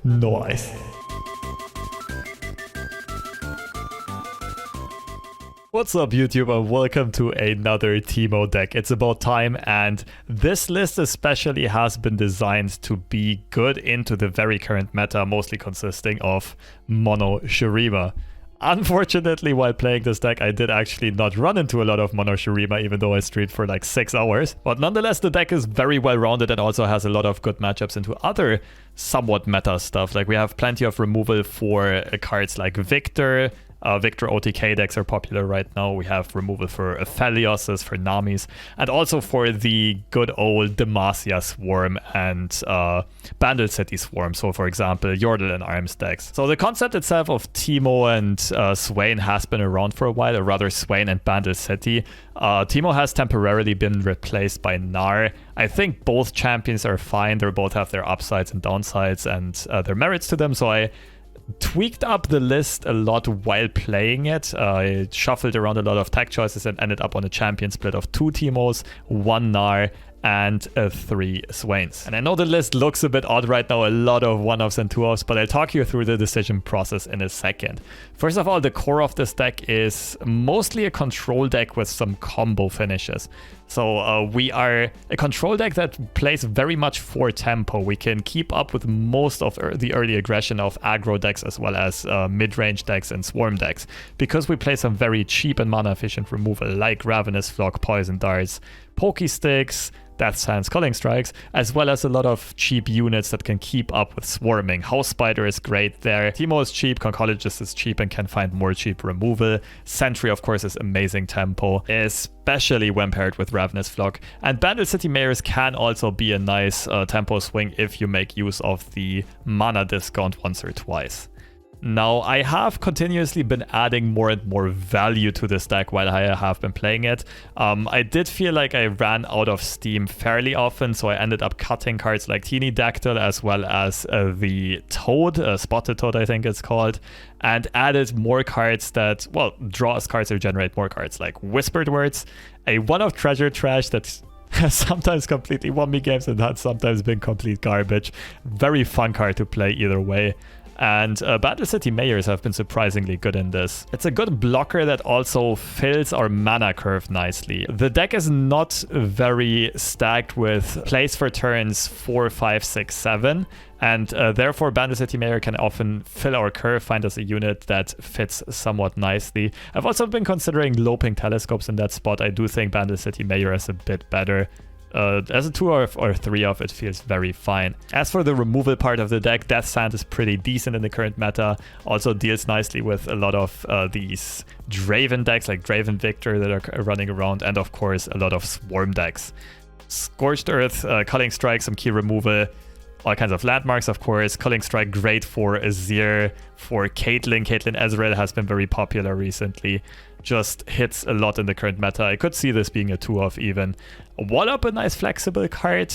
Nice. What's up YouTube and welcome to another Teemo deck. It's about time, and this list especially has been designed to be good into the very current meta, mostly consisting of mono Shuriman. Unfortunately, while playing this deck, I did actually not run into a lot of mono Shuriman, even though I streamed for like 6 hours. But nonetheless, the deck is very well rounded and also has a lot of good matchups into other somewhat meta stuff. Like we have plenty of removal for cards like Victor. Victor OTK decks are popular right now. We have removal for aphelios, for Namis, and also for the good old Demacia Swarm and Bandle City Swarm. So for example, Yordle and Arms decks. So the concept itself of Teemo and Swain has been around for a while, or rather Swain and Bandle City. Teemo has temporarily been replaced by Gnar. I think both champions are fine. They both have their upsides and downsides and their merits to them. So I tweaked up the list a lot while playing it. I shuffled around a lot of tech choices and ended up on a champion split of 2 Teemos, 1 Gnar, and 3 Swains. And I know the list looks a bit odd right now, a lot of 1-offs and 2-offs, but I'll talk you through the decision process in a second. First of all, the core of this deck is mostly a control deck with some combo finishes. So we are a control deck that plays very much for tempo. We can keep up with most of the early aggression of aggro decks as well as mid-range decks and swarm decks, because we play some very cheap and mana efficient removal like Ravenous, Flock, Poison Darts, Pokey Sticks, Death Sands, Culling Strikes, as well as a lot of cheap units that can keep up with swarming. House Spider is great there. Teemo is cheap, Conchologist is cheap and can find more cheap removal. Sentry, of course, is amazing tempo, especially when paired with Ravenous Flock. And Bandle City Mayors can also be a nice tempo swing if you make use of the mana discount once or twice. Now, I have continuously been adding more and more value to this deck while I have been playing it. I did feel like I ran out of steam fairly often, so I ended up cutting cards like Teenydactyl as well as the Toad, Spotted Toad I think it's called, and added more cards that, well, draws cards or generate more cards, like Whispered Words, a one-off Treasure Trash that has sometimes completely won me games and has sometimes been complete garbage. Very fun card to play either way. And Bandle City Mayors have been surprisingly good in this. It's a good blocker that also fills our mana curve nicely. The deck is not very stacked with plays for turns 4, 5, 6, 7. And therefore, Bandle City Mayor can often fill our curve, find us a unit that fits somewhat nicely. I've also been considering Loping Telescopes in that spot. I do think Bandle City Mayor is a bit better. As a 2 or 3 off, it feels very fine. As for the removal part of the deck, Death Sand is pretty decent in the current meta. Also deals nicely with a lot of these Draven decks like Draven Victor that are running around, and of course a lot of Swarm decks. Scorched Earth, Culling Strike, some key removal, all kinds of landmarks, of course. Culling Strike, great for Azir, for Caitlyn. Caitlyn Ezreal has been very popular recently. Just hits a lot in the current meta. I could see this being a 2-off even. Wall Up, a nice flexible card.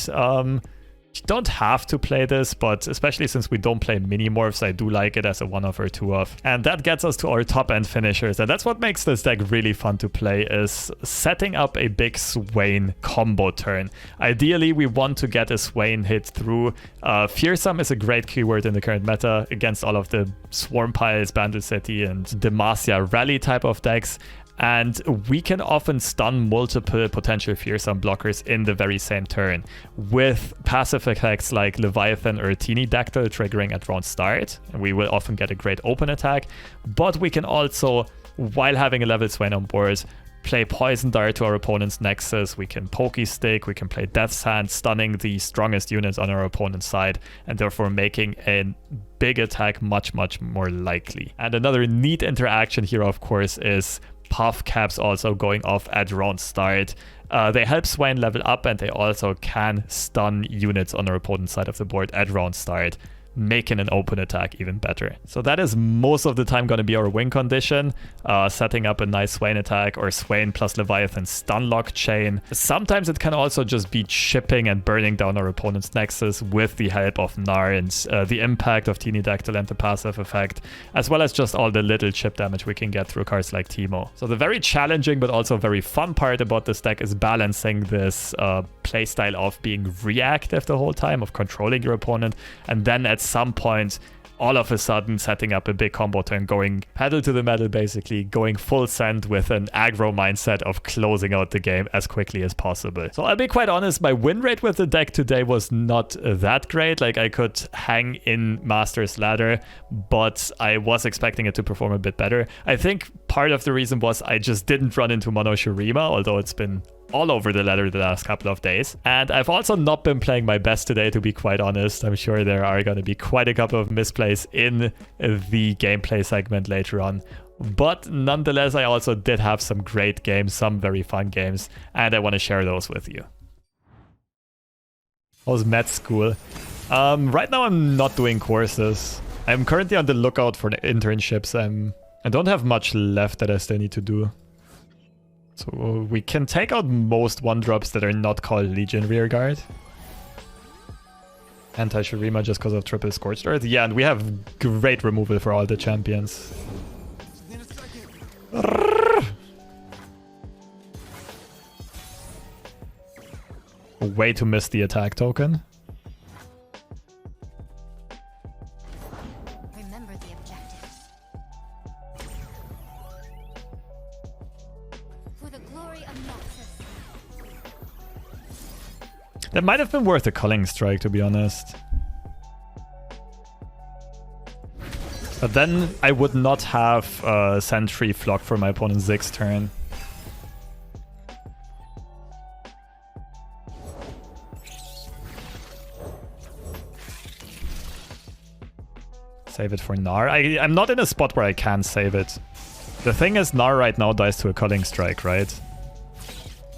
You don't have to play this, but especially since we don't play mini-morphs, I do like it as a 1-off or 2-off. And that gets us to our top-end finishers, and that's what makes this deck really fun to play, is setting up a big Swain combo turn. Ideally, we want to get a Swain hit through. Fearsome is a great keyword in the current meta against all of the Swarm Piles, Bandle City, and Demacia rally type of decks. And we can often stun multiple potential fearsome blockers in the very same turn, with passive effects like Leviathan or Teenydactyl triggering at round start. We will often get a great open attack, but we can also, while having a level Swain on board, play Poison Dart to our opponent's Nexus. We can Pokey Stick, we can play Death Sand, stunning the strongest units on our opponent's side, and therefore making a big attack much, much more likely. And another neat interaction here, of course, is Puffcaps also going off at round start. They help Swain level up, and they also can stun units on our opponent's side of the board at round start. making an open attack even better. So that is most of the time going to be our win condition, setting up a nice Swain attack or Swain plus Leviathan stunlock chain. Sometimes it can also just be chipping and burning down our opponent's Nexus with the help of Gnar and the impact of teenydactyl and the passive effect, as well as just all the little chip damage we can get through cards like Teemo. So the very challenging but also very fun part about this deck is balancing this playstyle of being reactive the whole time, of controlling your opponent, and then at some point all of a sudden setting up a big combo turn, going pedal to the metal basically, going full send with an aggro mindset of closing out the game as quickly as possible. So I'll be quite honest, my win rate with the deck today was not that great. Like, I could hang in Master's Ladder, but I was expecting it to perform a bit better. I think part of the reason was I just didn't run into Mono Shurima, although it's been all over the ladder the last couple of days. And I've also not been playing my best today, to be quite honest. I'm sure there are going to be quite a couple of misplays in the gameplay segment later on. But nonetheless, I also did have some great games, some very fun games, and I want to share those with you. How's med school? Right now I'm not doing courses. I'm currently on the lookout for the internships. I don't have much left that I still need to do. So we can take out most 1-drops that are not called Legion Rearguard. Anti-Shurima just because of triple Scorched Earth. Yeah, and we have great removal for all the champions. Way to miss the attack token. Remember the objectives. For the glory of Noxus. That might have been worth a Culling Strike, to be honest. But then I would not have Sentry Flock for my opponent's Ziggs turn. Save it for Gnar. I'm not in a spot where I can save it. The thing is, Gnar right now dies to a Culling Strike, right?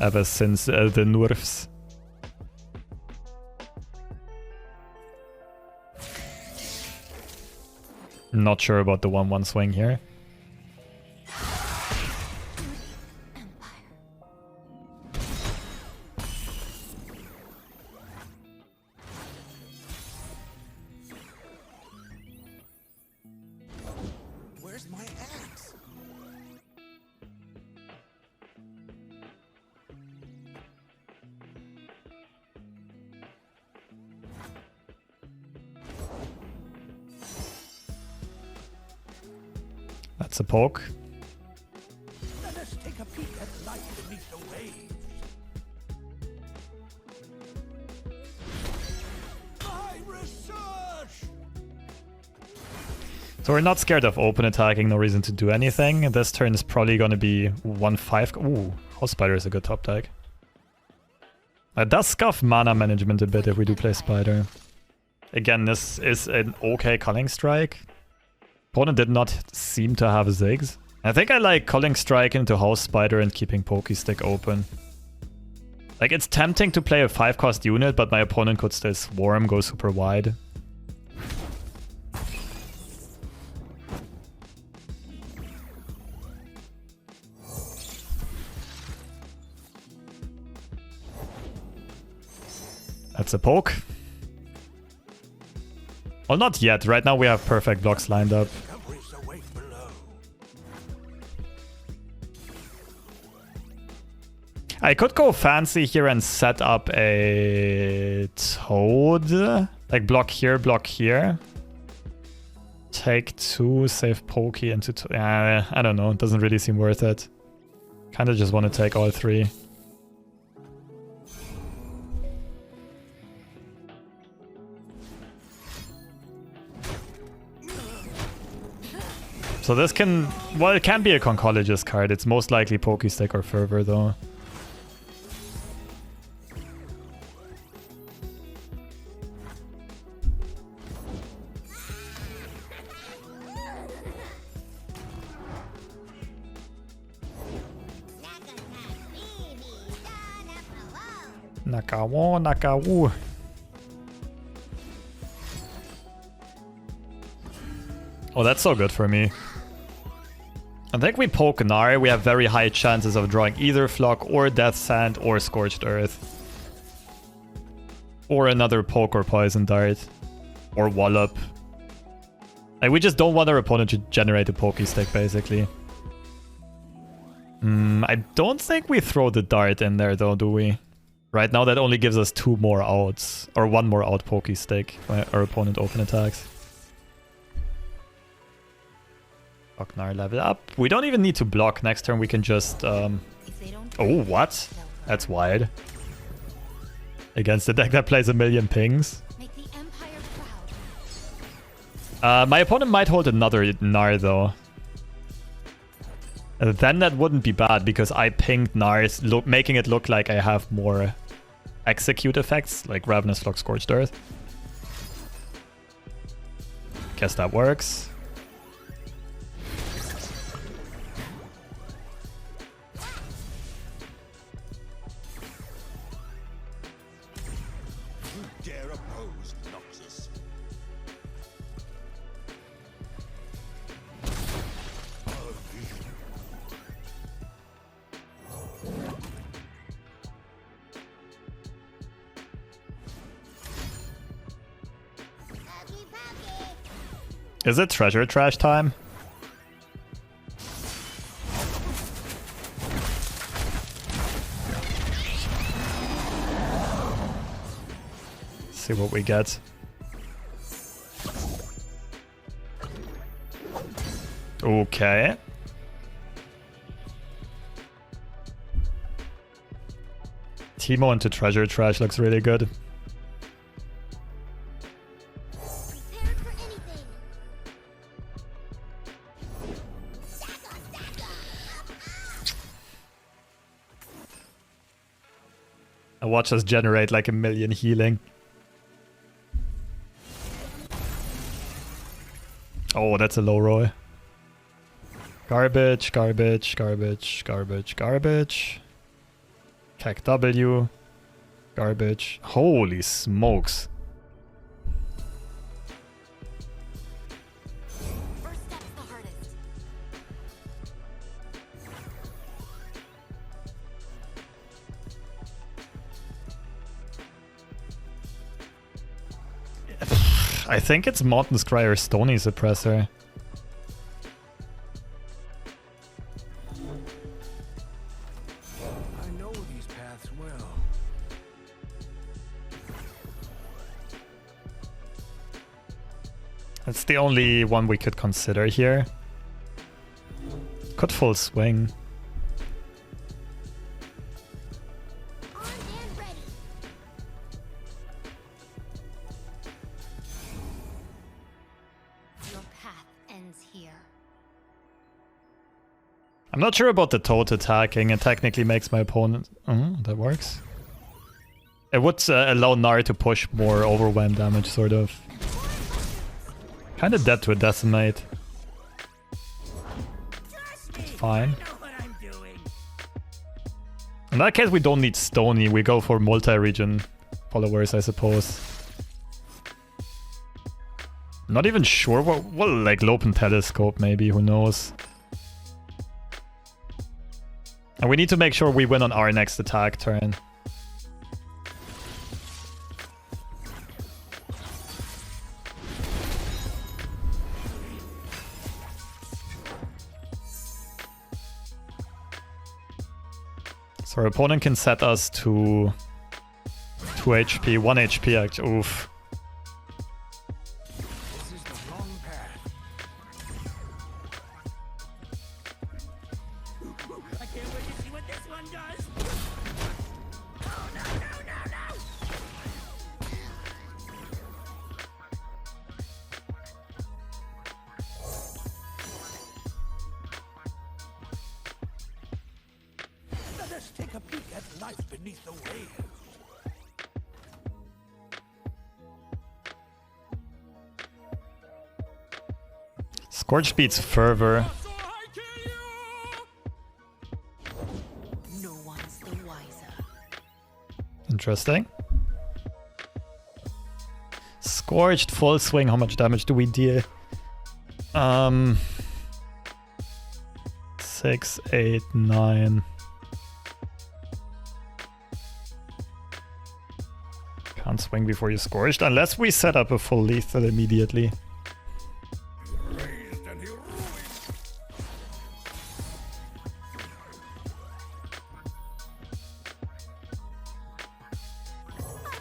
Ever since the nerfs. Not sure about the 1-1 swing here. Where's my axe? That's a poke. Let us take a peek at life beneath the waves. My research! So we're not scared of open attacking, no reason to do anything. This turn is probably going to be 1-5. Ooh, House Spider is a good top deck. It does scuff mana management a bit if we do play Spider. Again, this is an okay Culling Strike. Opponent did not seem to have Ziggs. I think I like Culling Strike into House Spider and keeping Pokestick open. Like, it's tempting to play a 5-cost unit, but my opponent could still Swarm, go super wide. That's a poke. Well, not yet. Right now we have perfect blocks lined up. I could go fancy here and set up a Toad. Like, block here. Take 2, save Pokey into... I don't know. It doesn't really seem worth it. Kind of just want to take all 3. So this can... Well, it can be a Conchologist card. It's most likely Pokestick or Fervor, though. Nakawo. Oh, that's so good for me. I think we poke Gnar, we have very high chances of drawing either Flock or Death Sand or Scorched Earth. Or another poke or poison dart. Or Wallop. Like, we just don't want our opponent to generate a pokey stick, basically. I don't think we throw the dart in there though, do we? Right now that only gives us 2 more outs. Or 1 more out pokey stick when our opponent open attacks. Gnar level up. We don't even need to block. Next turn we can just... Oh, what? That's wild. Against the deck that plays a million pings. Make the Empire proud. My opponent might hold another Gnar though. Then that wouldn't be bad because I pinged Gnar, making it look like I have more execute effects, like Ravenous, Flock, Scorched Earth. Guess that works. Dare oppose Noxus. Is it treasure trash time? See what we get. Okay. Teemo into treasure trash looks really good. Prepared for anything. I watch us generate like 1 million healing. Oh, that's a low roll. Garbage, garbage, garbage, garbage, garbage. Cac W. Garbage. Holy smokes. First step's the hardest. I think it's Mountain Scry or Stony Suppressor. I know these paths well. That's the only one we could consider here. Could full swing. On and ready. Your path ends here. I'm not sure about the toad attacking. It technically makes my opponent... Oh, that works. It would allow Gnar to push more overwhelm damage, sort of. Kind of dead to a decimate. It's fine. In that case, we don't need Stony. We go for multi-region followers, I suppose. Not even sure what like Lopen Telescope, maybe. Who knows? And we need to make sure we win on our next attack turn. So our opponent can set us to 2 HP, 1 HP actually. Oof. This is the wrong path. I can't wait to see what this one does. Oh no, no, no, no! Let us take a peek at life beneath the waves. Scorched beats Fervor. No one's the wiser. Interesting. Scorched full swing. How much damage do we deal? 6, 8, 9. Can't swing before you're scorched, unless we set up a full lethal immediately. I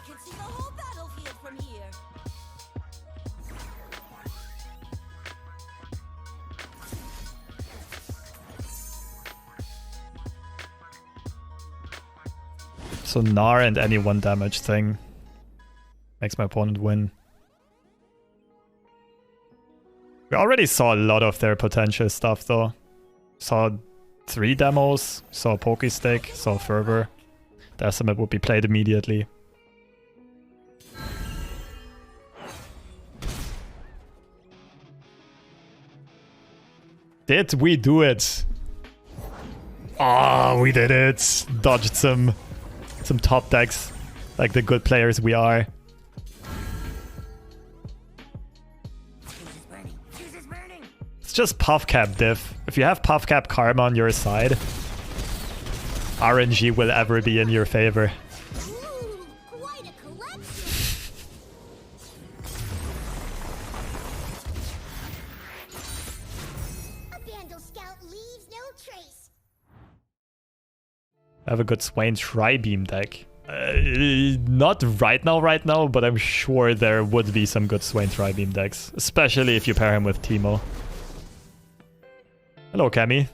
can see the whole battlefield from here. So Gnar and any 1 damage thing makes my opponent win. We already saw a lot of their potential stuff though. Saw 3 demos, saw Pokestick, saw Fervor. The estimate would be played immediately. Did we do it? Oh, we did it! Dodged some top decks, like the good players we are. It's just Puffcap diff. If you have Puffcap Karma on your side, RNG will ever be in your favor. Ooh, quite a collection. A Bandle Scout leaves no trace. I have a good Swain Tri-Beam deck. Not right now, but I'm sure there would be some good Swain Tri-Beam decks, especially if you pair him with Teemo. Hello, Cammy.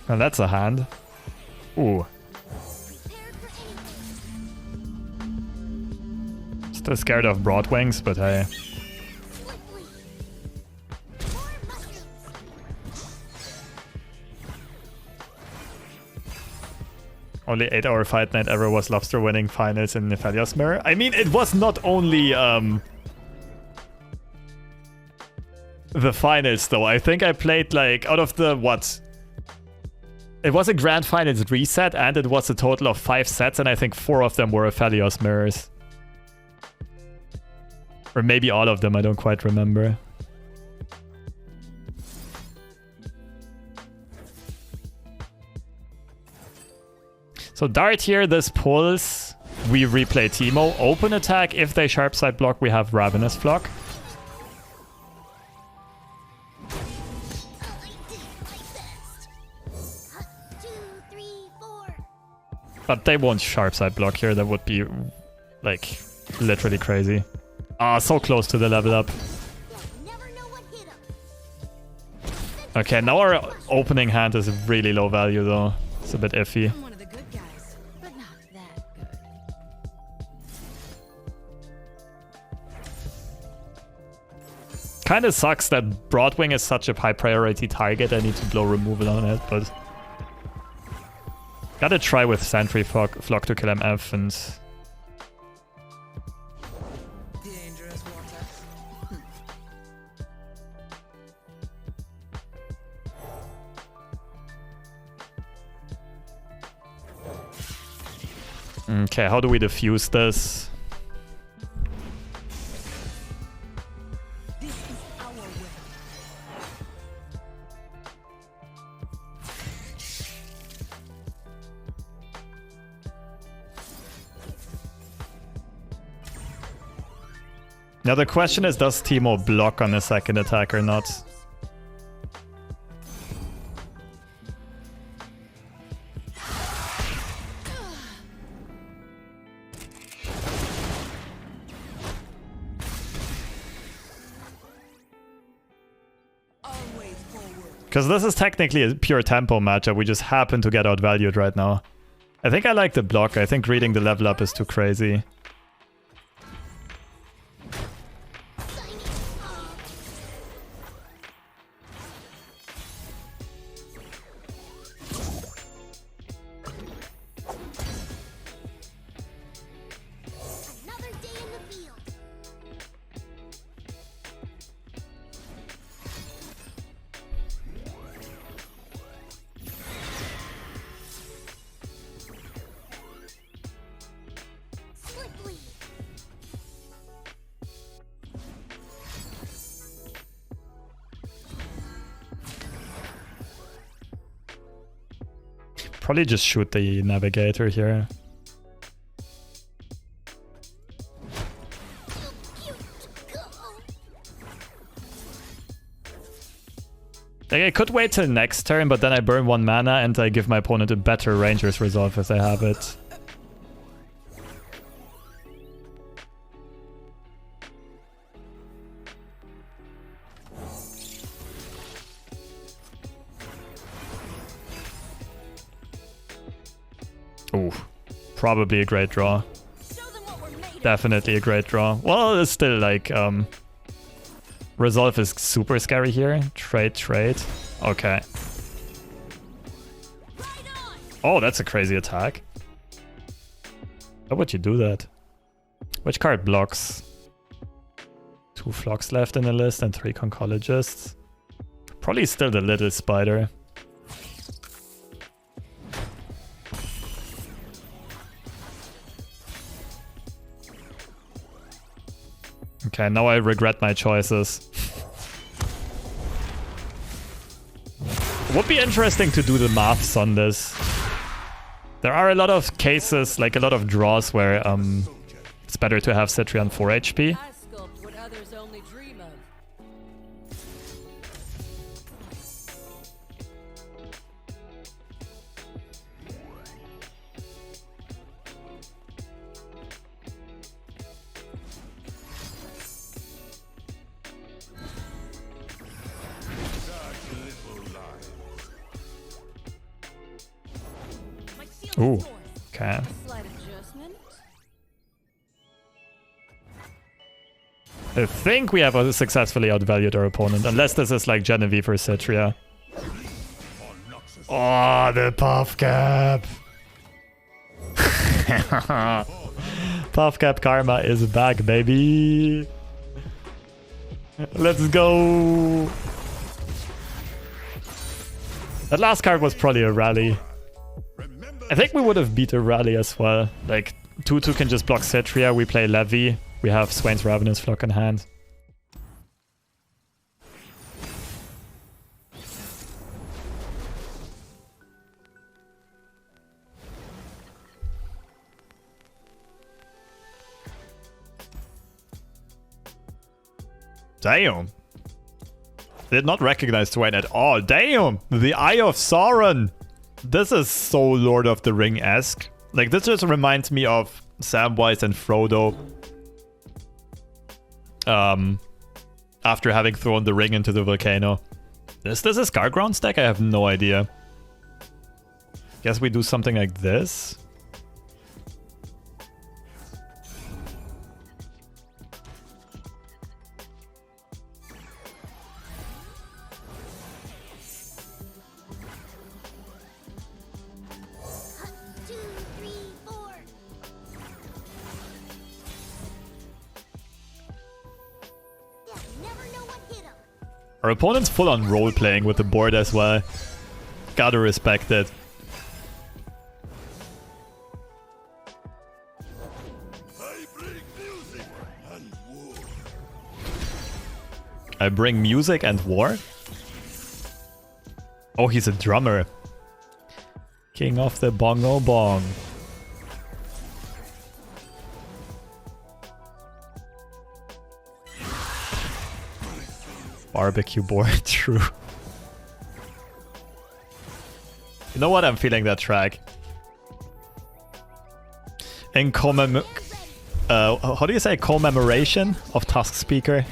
Now that's a hand. Ooh. Prepared for anything. Still scared of Broadwings, but hey. Swiftly. More mushrooms. Only 8-hour fight night ever was Lobster winning finals in Aphelios Mirror. I mean, it was not only the finals though. I think I played like out of the what? It was a grand finals reset and it was a total of 5 sets and I think 4 of them were Aphelios mirrors. Or maybe all of them, I don't quite remember. So Dart here, this pulls. We replay Teemo. Open attack. If they sharp side block, we have Ravenous Flock. But they won't sharp side block here. That would be, like, literally crazy. Ah, so close to the level up. Okay, now our opening hand is really low value, though. It's a bit iffy. I'm one of the good guys, but not that good. Kinda sucks that Broadwing is such a high priority target. I need to blow removal on it, but... Gotta try with Sentry Flock to kill MF and... Dangerous waters. Okay, how do we defuse this? This is our weapon. Now the question is, does Teemo block on a second attack or not? Always forward. Because this is technically a pure tempo matchup, we just happen to get outvalued right now. I think I like the block, I think reading the level up is too crazy. Another day in the field. Probably just shoot the navigator here. Like, I could wait till next turn, but then I burn 1 mana and I give my opponent a better Ranger's Resolve if they have it. Ooh, probably a great draw. Definitely a great draw. Well, it's still like, Resolve is super scary here. Trade. Okay. Oh, that's a crazy attack. How would you do that? Which card blocks? 2 Flocks left in the list and 3 Conchologists. Probably still the little spider. Okay, now I regret my choices. Would be interesting to do the maths on this. There are a lot of cases, like a lot of draws where it's better to have Citri on 4 HP. I sculpt what others only dream of. Ooh, okay. Slight adjustment. I think we have successfully outvalued our opponent, unless this is like Genevieve or Citria. Oh, the Puffcap! Puffcap Karma is back, baby! Let's go! That last card was probably a rally. I think we would have beat a rally as well. Like, 2-2 can just block Citria, we play Levy, we have Swain's Ravenous Flock in hand. Damn. Did not recognize Swain at all. Damn! The Eye of Sauron! This is so Lord of the Ring-esque. Like, this just reminds me of Samwise and Frodo. After having thrown the ring into the volcano. Is this a Scarground stack? I have no idea. Guess we do something like this. Our opponent's full on role-playing with the board as well. Gotta respect it. I bring music and war? Oh, he's a drummer. King of the bongo bong. Barbecue board, true. You know what? I'm feeling that track. In how do you say commemoration of Tusk Speaker?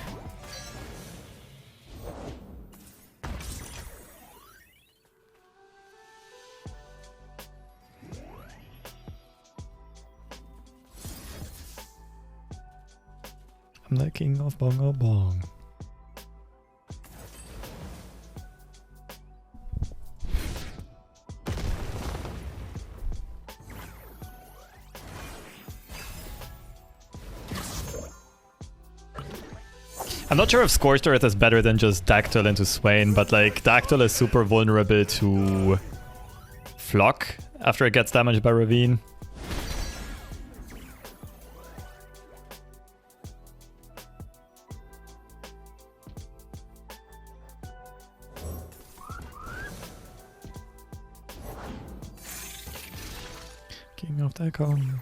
I'm the king of bongo bong. I'm not sure if Scorched Earth is better than just Dactyl into Swain, but like Dactyl is super vulnerable to Flock after it gets damaged by Ravine. King of the Kong.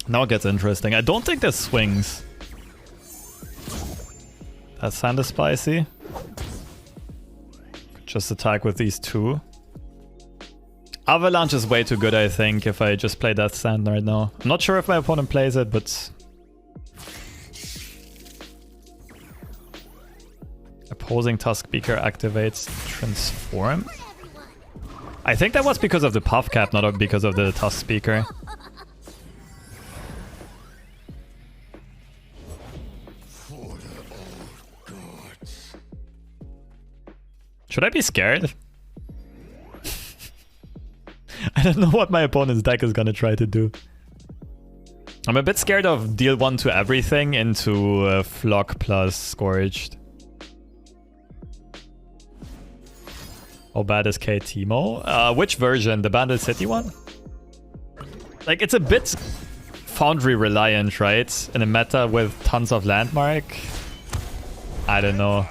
Now it gets interesting. I don't think this swings. That sand is spicy. Just attack with these two. Avalanche is way too good, I think, if I just play Death Sand right now. I'm not sure if my opponent plays it, but... Opposing Tuskbeaker activates Transform? I think that was because of the Puffcap, not because of the Tuskbeaker. Should I be scared? I don't know what my opponent's deck is gonna try to do. I'm a bit scared of deal 1 to everything into Flock plus Scorched. How bad is K Teemo? Which version? The Bandle City one? Like, it's a bit Foundry reliant, right? In a meta with tons of landmark. I don't know.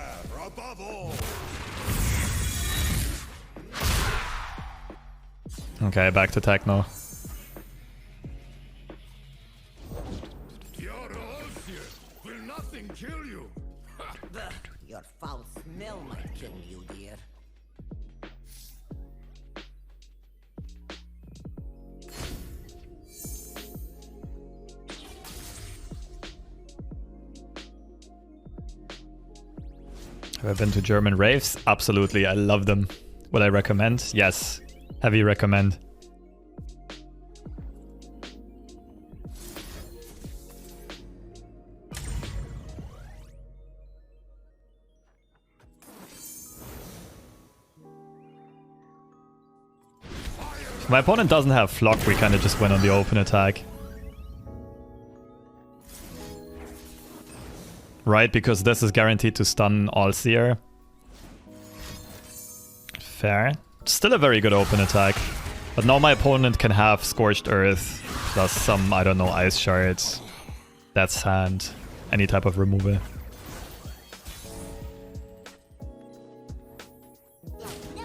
Okay, back to techno. Will nothing kill you? Your foul smell might kill you, dear. Have I been to German raves? Absolutely, I love them. Would I recommend? Yes. Heavy recommend. If my opponent doesn't have Flock, we kind of just win on the open attack. Right, because this is guaranteed to stun All-Seer. Fair. Still a very good open attack. But now my opponent can have Scorched Earth, plus some, I don't know, Ice Shards, Death's Hand, any type of removal.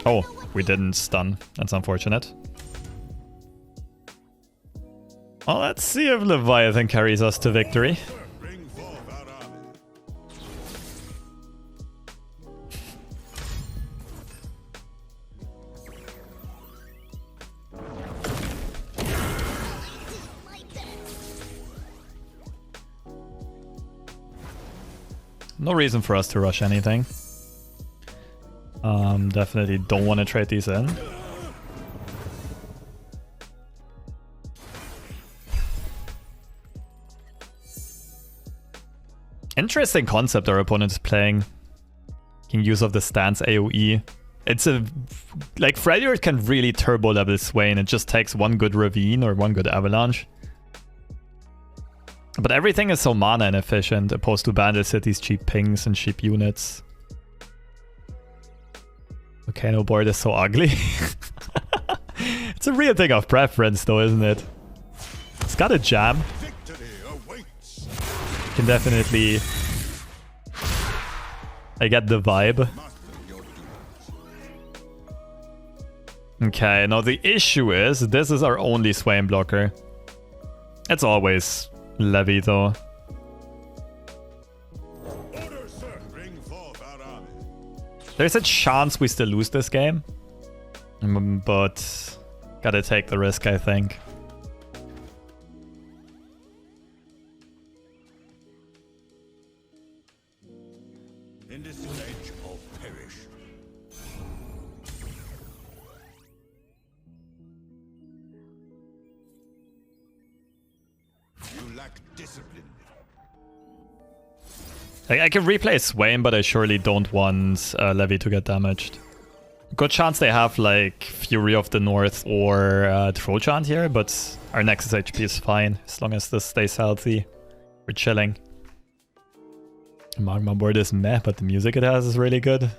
Oh, we didn't stun. That's unfortunate. Well, let's see if Leviathan carries us to victory. No reason for us to rush anything. Definitely don't want to trade these in. Interesting concept our opponent is playing. Making use of the stance AoE. It's a... Like, Freljord can really turbo level Swain. It just takes one good Ravine or one good Avalanche. But everything is so mana inefficient, opposed to Bandle City's cheap pings and cheap units. Volcano board is so ugly. It's a real thing of preference though, isn't it? It's got a jam. Can definitely... I get the vibe. Okay, now the issue is, this is our only Swain blocker. It's always Levy though. There's a chance we still lose this game. But gotta take the risk, I think. In this age of perish. You lack discipline. Like, I can replay Swain, but I surely don't want Levy to get damaged. Good chance they have like Fury of the North or Trojan here, but our Nexus HP is fine as long as this stays healthy. We're chilling. Magma board is meh, but the music it has is really good.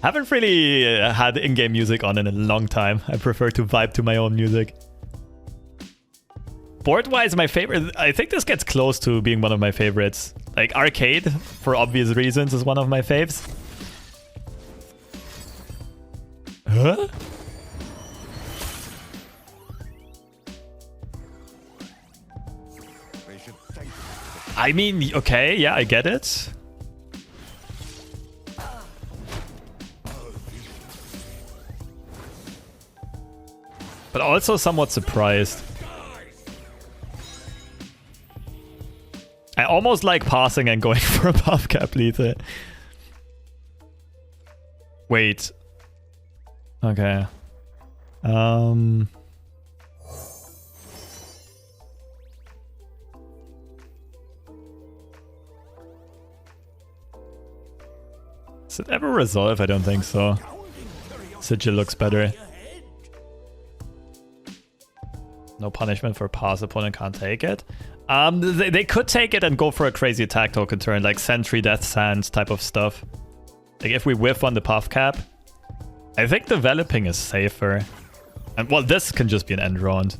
Haven't really had in-game music on in a long time. I prefer to vibe to my own music. Board-wise, my favorite... I think this gets close to being one of my favorites. Like, Arcade, for obvious reasons, is one of my faves. Huh? I mean, okay, yeah, I get it. But also somewhat surprised. I almost like passing and going for a Puffcap Lethe. Wait. Okay. Does it ever resolve? I don't think so. Sigil looks better. No punishment for pass, opponent can't take it. They could take it and go for a crazy attack token turn, like Sentry, Death Sands type of stuff. Like if we whiff on the Puffcap. I think developing is safer. And well, this can just be an end round.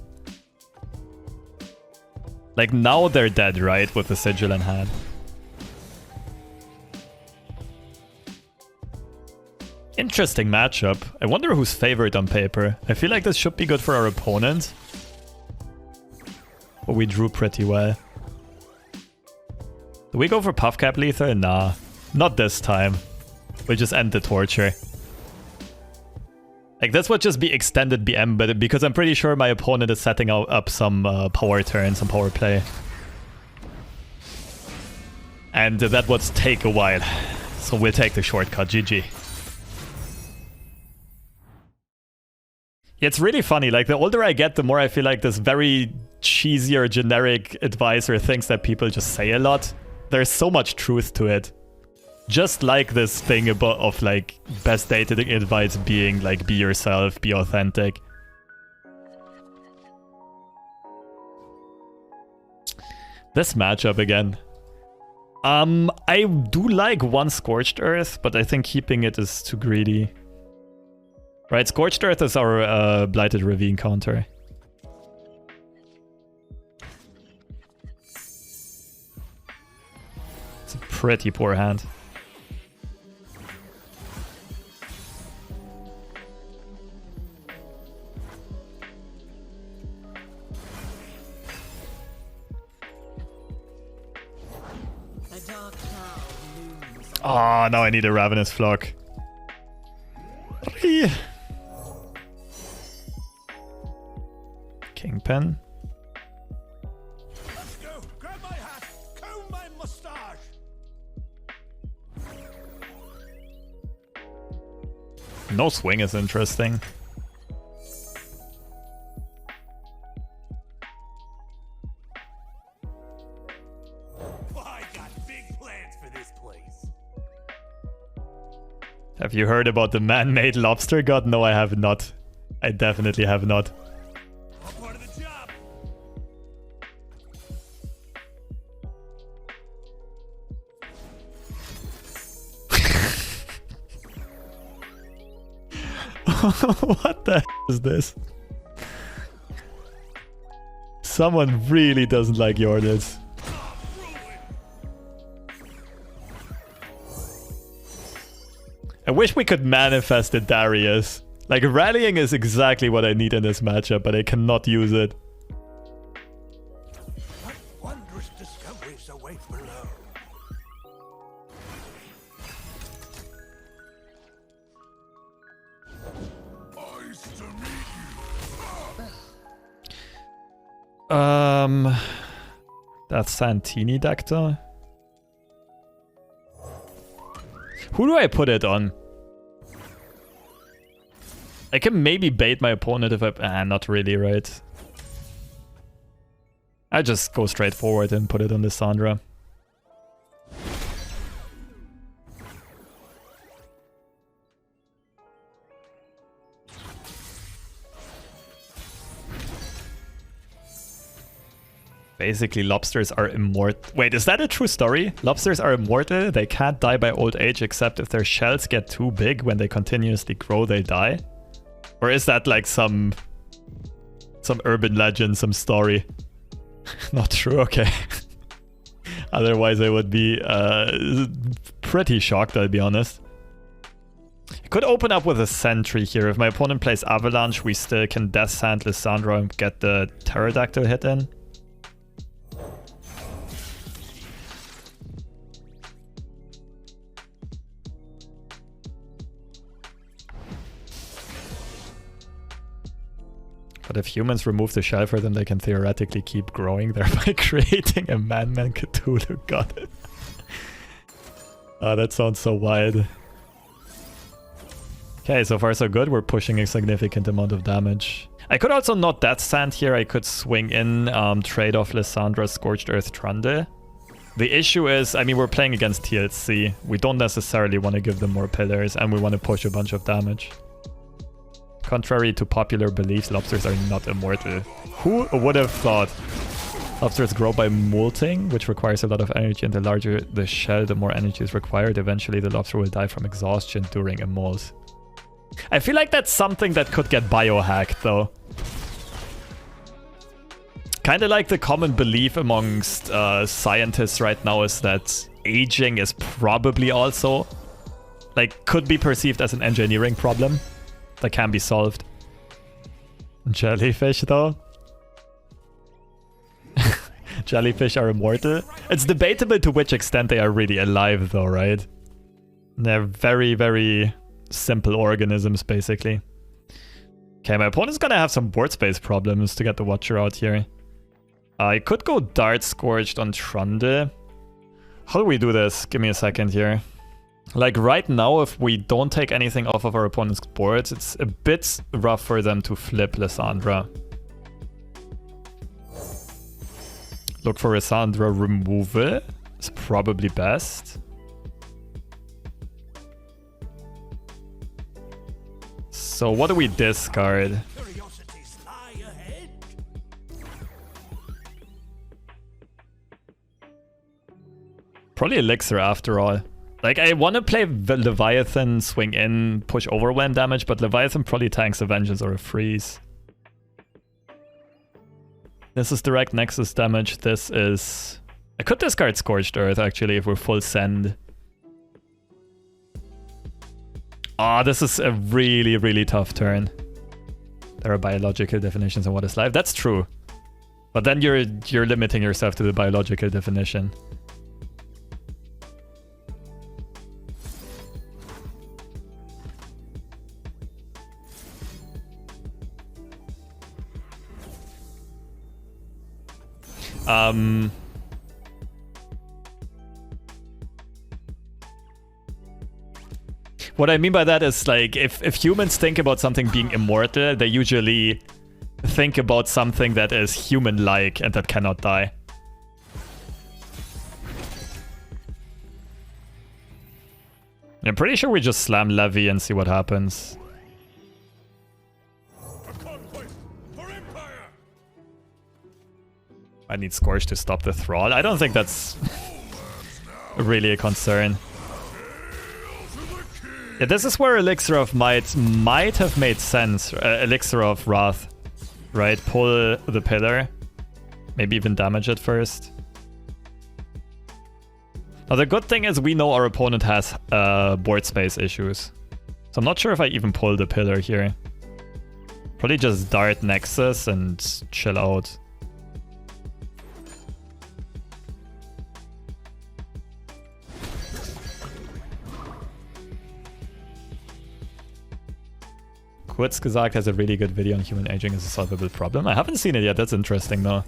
Like now they're dead, right? With the Sigil in hand. Interesting matchup. I wonder who's favored on paper. I feel like this should be good for our opponent. But we drew pretty well. Do we go for Puffcap Lethe? Nah. Not this time. We just end the torture. Like this would just be extended BM, but because I'm pretty sure my opponent is setting up some power turn, some power play. And that would take a while. So we'll take the shortcut, GG. It's really funny, like the older I get, the more I feel like this very cheesy or generic advice or things that people just say a lot. There's so much truth to it. Just like this thing about of like best dating advice being like be yourself, be authentic. This matchup again. I do like one Scorched Earth, but I think keeping it is too greedy. Right, Scorched Earth is our Blighted Ravine counter. It's a pretty poor hand. Oh, now I need a Ravenous Flock. Kingpin. Let's go. Grab my hat. Comb my mustache. No swing is interesting. I got big plans for this place. Have you heard about the man-made lobster god? No, I have not. I definitely have not. All part of the job. What the is this? Someone really doesn't like Yordles. I wish we could manifest the Darius. Like, rallying is exactly what I need in this matchup, but I cannot use it. What wondrous discoveries await below. Nice to meet you. That's teenydactyl. Who do I put it on? I can maybe bait my opponent if I... not really, right? I just go straight forward and put it on Lissandra. basically lobsters are immortal. Wait, is that a true story? Lobsters are immortal. They can't die by old age except if their shells get too big. When they continuously grow, they die? Or is that like some urban legend, some story? Not true, okay. Otherwise I would be pretty shocked, I'll be honest. I could open up with a sentry here. If my opponent plays Avalanche, we still can Death Sand Lissandra and get the pterodactyl hit in. But if humans remove the shell for them, they can theoretically keep growing, thereby creating a man-man Cthulhu. Got it. Oh, that sounds so wild. Okay, so far so good. We're pushing a significant amount of damage. I could also not Death Sand here. I could swing in, trade off Lissandra, Scorched Earth, Trundle. The issue is, I mean, we're playing against TLC. We don't necessarily want to give them more pillars, and we want to push a bunch of damage. Contrary to popular beliefs, lobsters are not immortal. Who would have thought? Lobsters grow by molting, which requires a lot of energy, and the larger the shell, the more energy is required. Eventually, the lobster will die from exhaustion during a molt. I feel like that's something that could get biohacked, though. Kind of like the common belief amongst scientists right now is that aging is probably also, like, could be perceived as an engineering problem that can be solved. Jellyfish, though? Jellyfish are immortal. It's debatable to which extent they are really alive, though, right? They're very, very simple organisms, basically. Okay, my opponent's gonna have some board space problems to get the Watcher out here. I could go Dart Scorched on Trundle. How do we do this? Give me a second here. Like right now, if we don't take anything off of our opponent's boards, it's a bit rough for them to flip Lissandra. Look for Lissandra removal. It's probably best. So what do we discard? Probably Elixir after all. Like, I want to play the Leviathan, swing in, push overwhelm damage, but Leviathan probably tanks a Vengeance or a Freeze. This is direct Nexus damage. This is... I could discard Scorched Earth, actually, if we're full send. Ah, this is a really, really tough turn. There are biological definitions on what is life. That's true. But then you're limiting yourself to the biological definition. What I mean by that is, like, if humans think about something being immortal, they usually think about something that is human-like and that cannot die. I'm pretty sure we just slam Levy and see what happens. I need Scorch to stop the Thrall. I don't think that's really a concern. Yeah, this is where Elixir of Might have made sense. Elixir of Wrath, right? Pull the pillar. Maybe even damage it first. Now, the good thing is we know our opponent has board space issues. So I'm not sure if I even pull the pillar here. Probably just Dart Nexus and chill out. Kurz gesagt has a really good video on human aging as a solvable problem. I haven't seen it yet. That's interesting, though.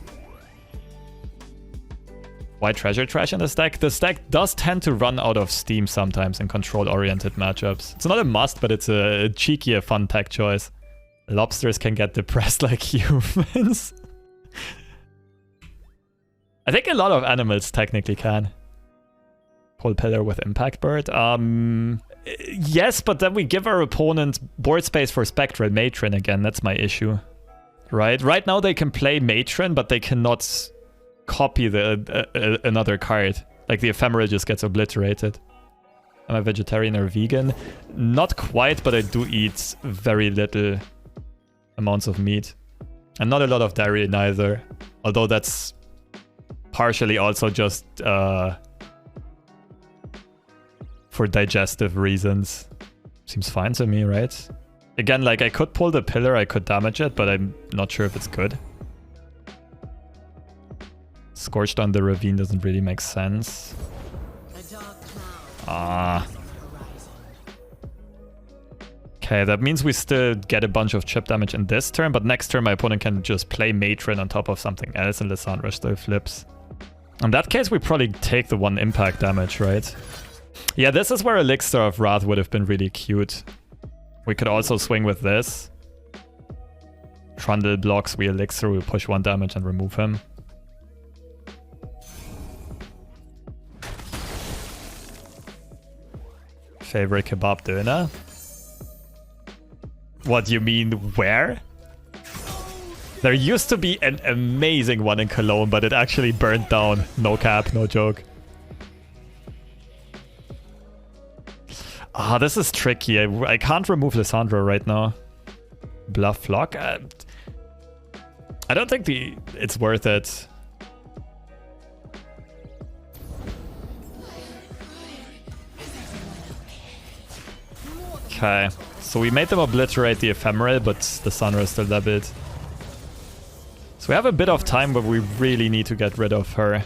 Why Treasure Trash in this deck? This deck does tend to run out of steam sometimes in control-oriented matchups. It's not a must, but it's a cheeky, a fun tech choice. Lobsters can get depressed like humans. I think a lot of animals technically can. Pull pillar with Impact Bird. Yes, but then we give our opponent board space for Spectral Matron again. That's my issue. Right? Right now they can play Matron, but they cannot copy the another card. Like the ephemeral just gets obliterated. Am I vegetarian or vegan? Not quite, but I do eat very little amounts of meat. And not a lot of dairy neither. Although that's partially also just for digestive reasons. Seems fine to me, right? Again, like I could pull the pillar, I could damage it, but I'm not sure if it's good. Scorched on the ravine doesn't really make sense. Ah. Okay, that means we still get a bunch of chip damage in this turn, but next turn my opponent can just play Matron on top of something else and Lissandra still flips. In that case, we probably take the 1 impact damage, right? Yeah, this is where Elixir of Wrath would have been really cute. We could also swing with this. Trundle blocks, we Elixir, we push 1 damage and remove him. Favorite kebab döner? What do you mean, where? There used to be an amazing one in Cologne, but it actually burned down. No cap, no joke. Ah, this is tricky. I can't remove Lissandra right now. Bluff Flock? I don't think it's worth it. Okay, so we made them obliterate the ephemeral, but the Sunra is still dead. So we have a bit of time, but we really need to get rid of her.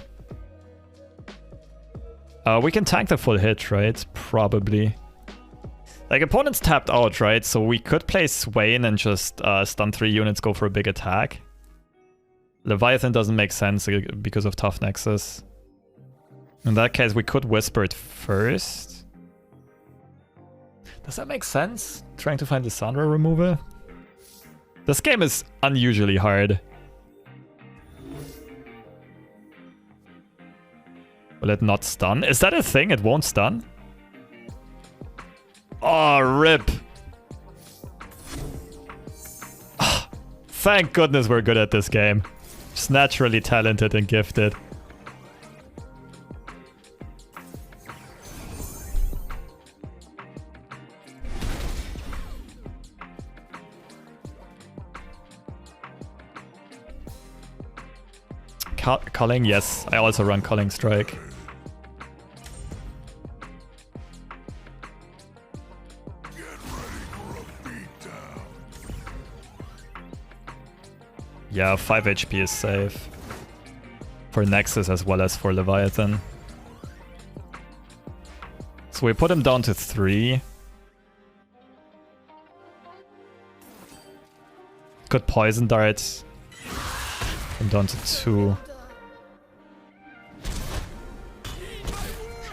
We can tank the full hit, right? Probably. Like, opponent's tapped out, right? So we could play Swain and just stun 3 units, go for a big attack. Leviathan doesn't make sense because of Tough Nexus. In that case, we could Whisper it first. Does that make sense? Trying to find the Lissandra removal? This game is unusually hard. Will it not stun? Is that a thing? It won't stun? Oh, rip. Thank goodness we're good at this game. Just naturally talented and gifted. Culling, yes. I also run Culling Strike. Yeah, 5 HP is safe. For Nexus as well as for Leviathan. So we put him down to 3. Could Poison Dart. I'm down to 2.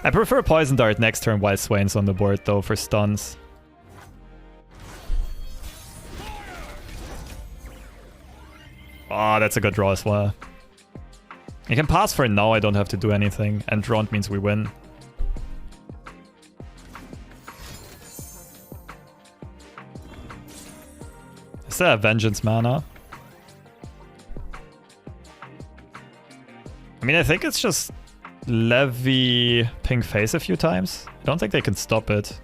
I prefer Poison Dart next turn while Swain's on the board though for stuns. Ah, that's a good draw as well. I can pass for now, I don't have to do anything. And drawn means we win. Is there a Vengeance mana? I mean, I think it's just Levy ping face a few times. I don't think they can stop it.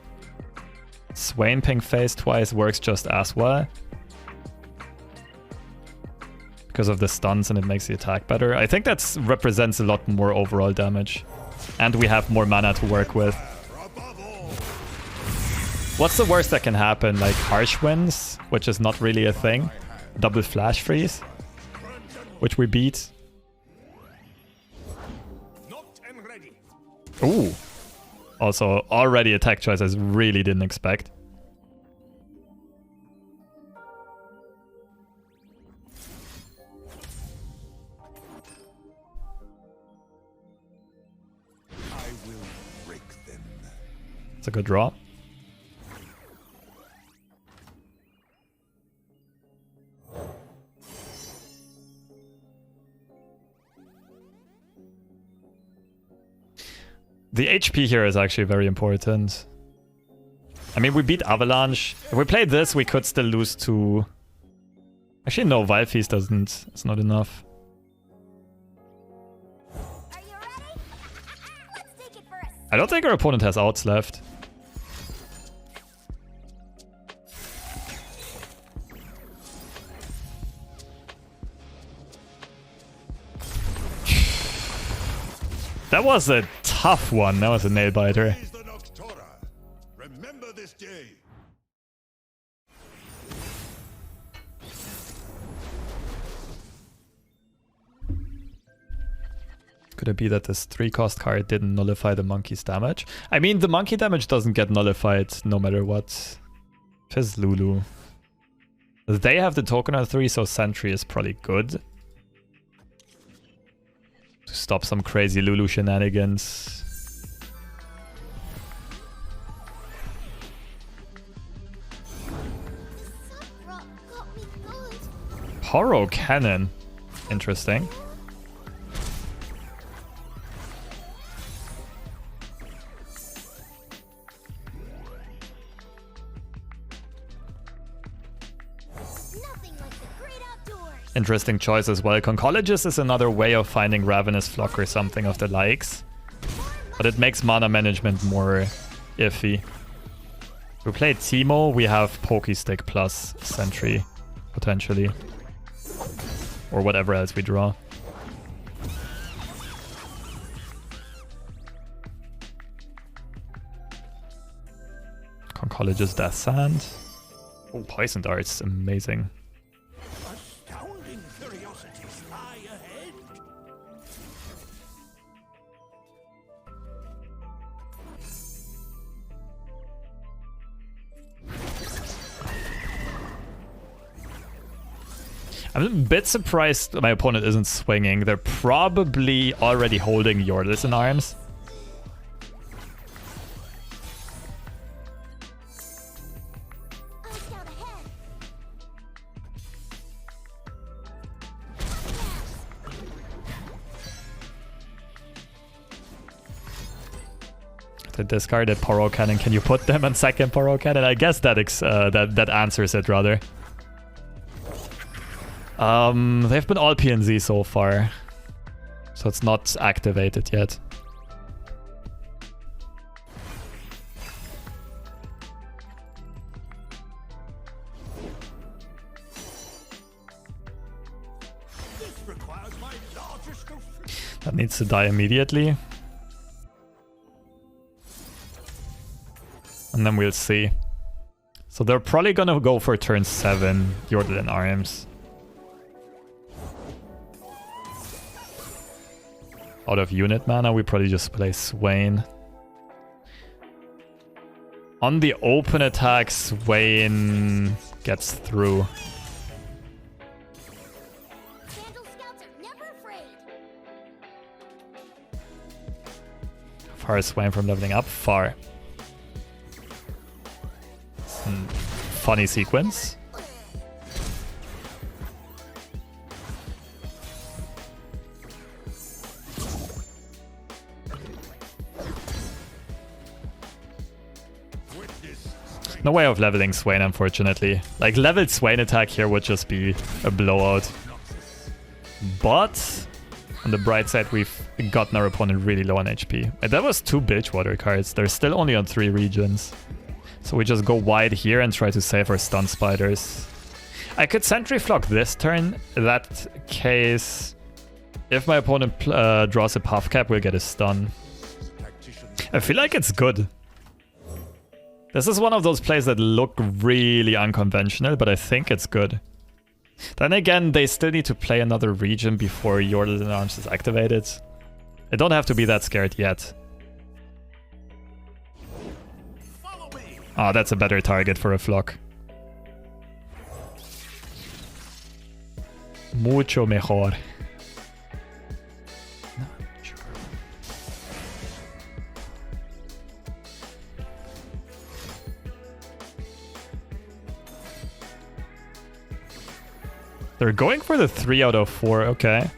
Swain ping face twice works just as well. Because of the stuns and it makes the attack better. I think that represents a lot more overall damage. And we have more mana to work with. What's the worst that can happen? Like Harsh Winds, which is not really a thing. Double Flash Freeze, which we beat. Ooh. Also, already attack choices really didn't expect. I will break them. It's a good draw. The HP here is actually very important. I mean, we beat Avalanche. If we play this, we could still lose to... Actually, no, Vile Feast doesn't... It's not enough. I don't think our opponent has outs left. That was a tough one. That was a nail biter. Praise the Noctora. Remember this day. Could it be that this 3-cost card didn't nullify the monkey's damage? I mean, the monkey damage doesn't get nullified no matter what. Fizz Lulu. They have the token on 3, so Sentry is probably good. To stop some crazy Lulu shenanigans. Poro Cannon. Interesting. Interesting choice as well. Conchologist is another way of finding Ravenous Flock or something of the likes. But it makes mana management more iffy. If we play Teemo, we have Pokestick plus Sentry, potentially. Or whatever else we draw. Conchologist Death Sand. Oh, Poison Darts, amazing. Astounding curiosities lie ahead. I'm a bit surprised my opponent isn't swinging. They're probably already holding Yordles in arms. They discarded Poro Cannon. Can you put them on second Poro Cannon? I guess that that answers it rather. They've been all PNZ so far, so it's not activated yet. This requires my largest of... That needs to die immediately. And then we'll see. So they're probably gonna go for turn 7, Yordle in arms. Out of unit mana, we probably just play Swain. On the open attack, Swain gets through. Bandle Scouts are never afraid. How far is Swain from leveling up? Far. Funny sequence. No way of leveling Swain, unfortunately. Like, leveled Swain attack here would just be a blowout. But on the bright side, we've gotten our opponent really low on HP. And that was 2 Bilgewater cards. They're still only on 3 regions. So we just go wide here and try to save our stun spiders. I could Sentry Flock this turn. In that case, if my opponent draws a Puffcap, we'll get a stun. I feel like it's good. This is one of those plays that look really unconventional, but I think it's good. Then again, they still need to play another region before Yordle in arms is activated. I don't have to be that scared yet. Ah, that's a better target for a flock. Mucho mejor. They're going for the 3 out of 4, okay.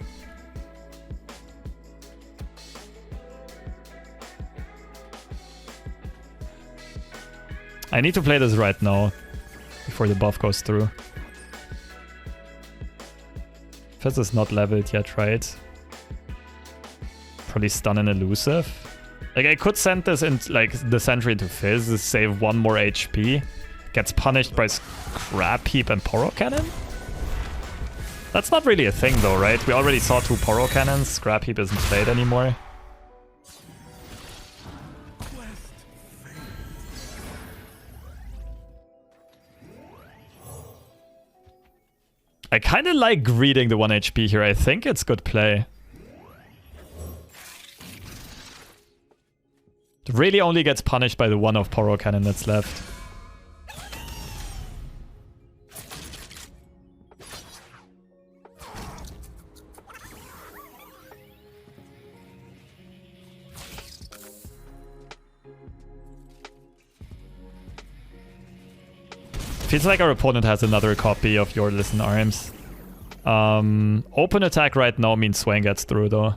I need to play this right now, before the buff goes through. Fizz is not leveled yet, right? Probably stun an elusive. Like, I could send this in, like, the sentry into Fizz, save 1 more HP. Gets punished by Scrap Heap and Poro Cannon? That's not really a thing though, right? We already saw 2 Poro Cannons. Scrap Heap isn't played anymore. I kind of like greeting the 1 HP here. I think it's good play. It really only gets punished by the 1 of Poro Cannon that's left. Feels like our opponent has another copy of Your Listen Arms. Open attack right now means Swain gets through though.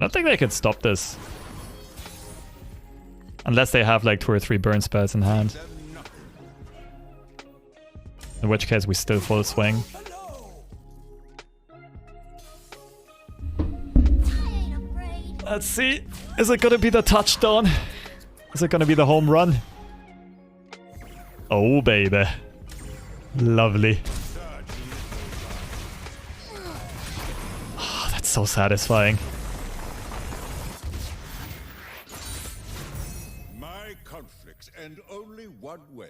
I don't think they can stop this. Unless they have like 2 or 3 burn spells in hand. In which case we still full swing. Let's see. Is it gonna be the touchdown? Is it gonna be the home run? Oh, baby. Lovely. Oh, that's so satisfying. My conflicts end only one way.